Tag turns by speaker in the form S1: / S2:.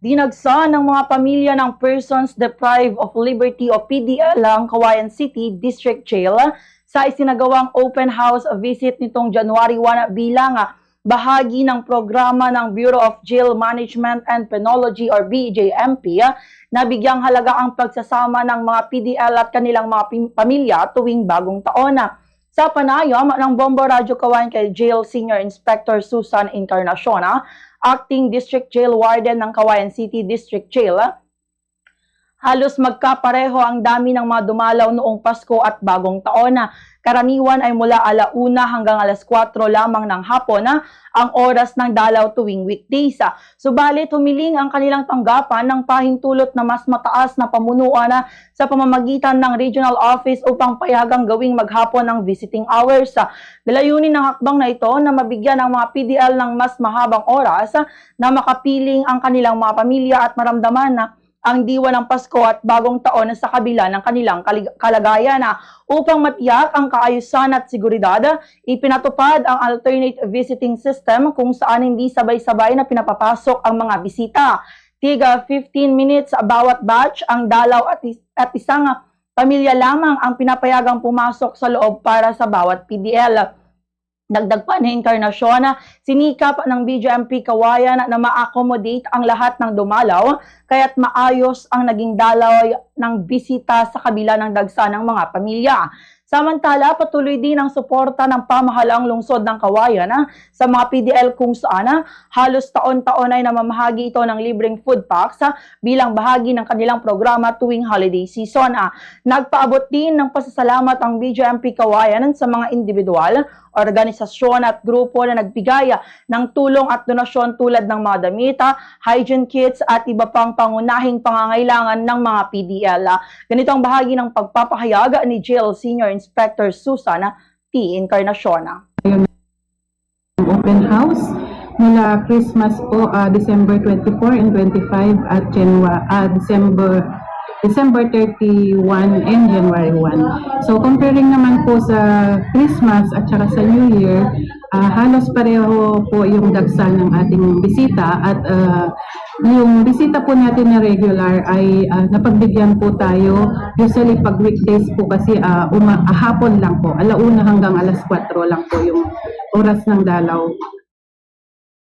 S1: Dinagsa ng mga pamilya ng Persons Deprived of Liberty o PDL ang Cauayan City District Jail sa isinagawang open house visit nitong January 1 bilang bahagi ng programa ng Bureau of Jail Management and Penology or BJMP na bigyang halaga ang pagsasama ng mga PDL at kanilang mga pamilya tuwing bagong taon. Sa panayam ng Bombo Radyo Cauayan kay Jail Senior Inspector Susan Encarnacion, Acting District Jail Warden ng Cauayan City District Jail, halos magkapareho ang dami ng mga dumalaw noong Pasko at Bagong Taon. Karaniwan ay mula 1:00 hanggang 4:00 lamang ng hapon ang oras ng dalaw tuwing weekdays. Subalit humiling ang kanilang tanggapan ng pahintulot na mas mataas na pamunuan sa pamamagitan ng Regional Office upang payagang gawing maghapon ang visiting hours. Layunin ng hakbang na ito na mabigyan ang mga PDL ng mas mahabang oras na makapiling ang kanilang mga pamilya at maramdaman ang diwa ng Pasko at Bagong Taon sa kabila ng kanilang kalagayan. Upang matiyak ang kaayusan at seguridad, ipinatupad ang alternate visiting system kung saan hindi sabay-sabay na pinapapasok ang mga bisita. Tiga 15 minutes bawat batch ang dalaw at isang pamilya lamang ang pinapayagang pumasok sa loob para sa bawat PDL. Dagdag pa ni Encarnacion, sinikap ng BJMP Cauayan na ma-accommodate ang lahat ng dumalaw kaya't maayos ang naging dalaw ng bisita sa kabila ng dagsa ng mga pamilya. Samantala, patuloy din ang suporta ng pamahalang lungsod ng Cauayan sa mga PDL kung saan halos taon-taon ay namamahagi ito ng libreng food packs bilang bahagi ng kanilang programa tuwing holiday season. Nagpaabot din ng pasasalamat ang BJMP Cauayan sa mga individual, organisasyon at grupo na nagbigay ng tulong at donasyon tulad ng mga damit, hygiene kits at iba pang pangunahing pangangailangan ng mga PDL. Ganito ang bahagi ng pagpapahayag ni Jail Senior Inspector Susan T. Encarnacion.
S2: Open house mula Christmas po December 24 and 25 at December 31 and January 1. So comparing naman po sa Christmas at saka sa New Year, halos pareho po yung dagsa ng ating bisita at yung bisita po natin na regular ay napagbigyan po tayo. Usually pag weekdays po kasi hapon lang po, 1:00 hanggang 4:00 lang po yung oras ng dalaw